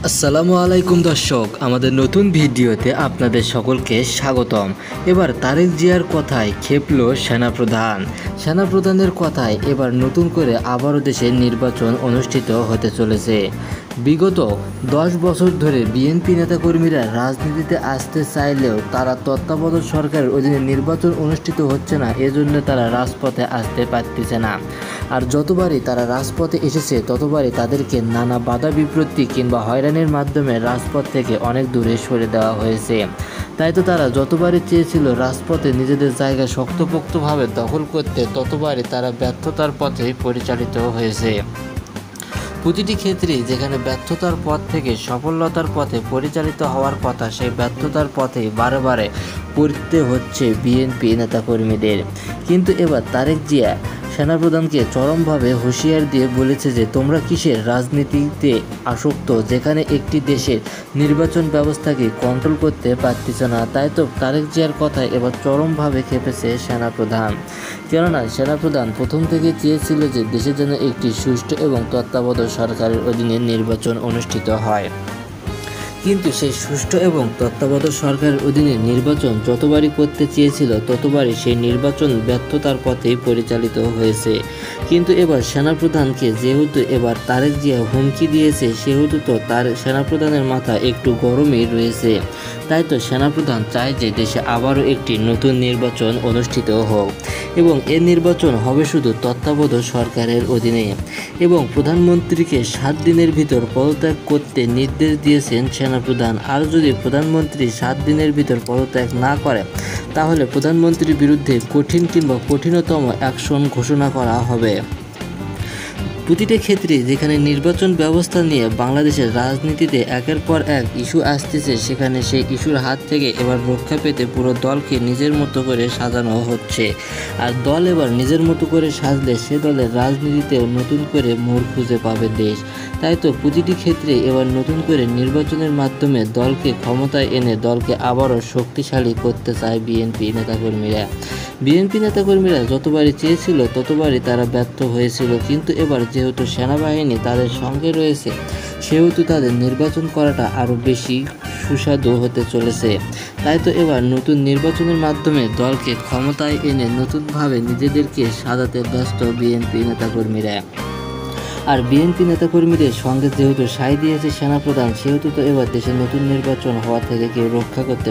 আসসালামু আলাইকুম দর্শক, আমাদের নতুন ভিডিওতে আপনাদের সকলকে স্বাগতম। এবার তারেক জিয়ার কথায় ক্ষেপল সেনাপ্রধানের কথায় এবার নতুন করে আবারও দেশে নির্বাচন অনুষ্ঠিত হতে চলেছে। বিগত 10 বছর ধরে বিএনপি নেতাকর্মীরা রাজনীতিতে আসতে চাইলেও তারা তত্ত্বাবধায়ক সরকারের অধীনে নির্বাচন অনুষ্ঠিত হচ্ছে না, এজন্য তারা রাজপথে আসতে পারতেছে না। আর যতবারই তারা রাজপথে এসেছে ততবারই তাদেরকে নানা বাধা বিপত্তি কিংবা হয়রানির মাধ্যমে রাজপথ থেকে অনেক দূরে সরে দেওয়া হয়েছে। তাই তো তারা যতবারই চেয়েছিল রাজপথে নিজেদের জায়গা শক্তপোক্তভাবে দখল করতে, ততবারই তারা ব্যর্থতার পথে পরিচালিত হয়েছে। প্রতিটি ক্ষেত্রেই যেখানে ব্যর্থতার পথ থেকে সফলতার পথে পরিচালিত হওয়ার কথা, সেই ব্যর্থতার পথে বারে বারে পড়তে হচ্ছে বিএনপি নেতাকর্মীদের। কিন্তু এবার তারেক জিয়া সেনাপ্রধানকে চরমভাবে হুঁশিয়ার দিয়ে বলেছে যে তোমরা কিসের রাজনীতিতে আসক্ত, যেখানে একটি দেশের নির্বাচন ব্যবস্থাকে কন্ট্রোল করতে পারতেছ না। তাই তো তারেক জিয়ার কথায় এবার চরমভাবে খেপেছে সেনাপ্রধান। কেননা সেনাপ্রধান প্রথম থেকে চেয়েছিল যে দেশে যেন একটি সুষ্ঠু এবং তত্ত্বাবধায়ক সরকারের অধীনে নির্বাচন অনুষ্ঠিত হয়। কিন্তু সেই সুষ্ঠু এবং তত্ত্বাবধায়ক সরকারের অধীনে নির্বাচন যতবারই করতে চেয়েছিল ততবারই সেই নির্বাচন ব্যর্থতার পথেই পরিচালিত হয়েছে। কিন্তু এবার সেনাপ্রধানকে যেহেতু এবার তারেক জিয়া হুমকি দিয়েছে, সেহেতু তো তার সেনাপ্রধানের মাথা একটু গরমই রয়েছে। তাই তো সেনাপ্রধান চায় যে দেশে আবারও একটি নতুন নির্বাচন অনুষ্ঠিত হোক এবং এ নির্বাচন হবে শুধু তত্ত্বাবধায়ক সরকারের অধীনে। এবং প্রধানমন্ত্রীকে 7 দিনের ভিতর পদত্যাগ করতে নির্দেশ দিয়েছেন সেনাপ্রধান। আর যদি প্রধানমন্ত্রী 7 দিনের ভিতর পদত্যাগ না করে, তাহলে প্রধানমন্ত্রীর বিরুদ্ধে কঠিন কিংবা কঠিনতম অ্যাকশন ঘোষণা করা হবে। প্রতিটি ক্ষেত্রে যেখানে নির্বাচন ব্যবস্থা নিয়ে বাংলাদেশের রাজনীতিতে একের পর এক ইস্যু আসতেছে, সেখানে সেই ইস্যুর হাত থেকে এবার রক্ষা পেতে পুরো দলকে নিজের মতো করে সাজানো হচ্ছে। আর দল এবার নিজের মতো করে সাজলে সে দলের রাজনীতিতেও নতুন করে মোড় খুঁজে পাবে দেশ। তাই তো প্রতিটি ক্ষেত্রে এবার নতুন করে নির্বাচনের মাধ্যমে দলকে ক্ষমতায় এনে দলকে আবারও শক্তিশালী করতে চায় বিএনপি নেতাকর্মীরা যতবারই চেয়েছিল ততবারই তারা ব্যর্থ হয়েছিল। কিন্তু এবার যেহেতু সেনাবাহিনী তাদের সঙ্গে রয়েছে, সেহেতু তাদের নির্বাচন করাটা আরও বেশি সুস্বাদু হতে চলেছে। তাই তো এবার নতুন নির্বাচনের মাধ্যমে দলকে ক্ষমতায় এনে নতুনভাবে নিজেদেরকে সাজাতে ব্যস্ত বিএনপি নেতাকর্মীরা। আর বিএনপি নেতাকর্মীদের সঙ্গে যেহেতু সায় দিয়েছে সেনাপ্রধান, সেহেতু তো এবার দেশে নতুন নির্বাচন হওয়া থেকে কেউ রক্ষা করতে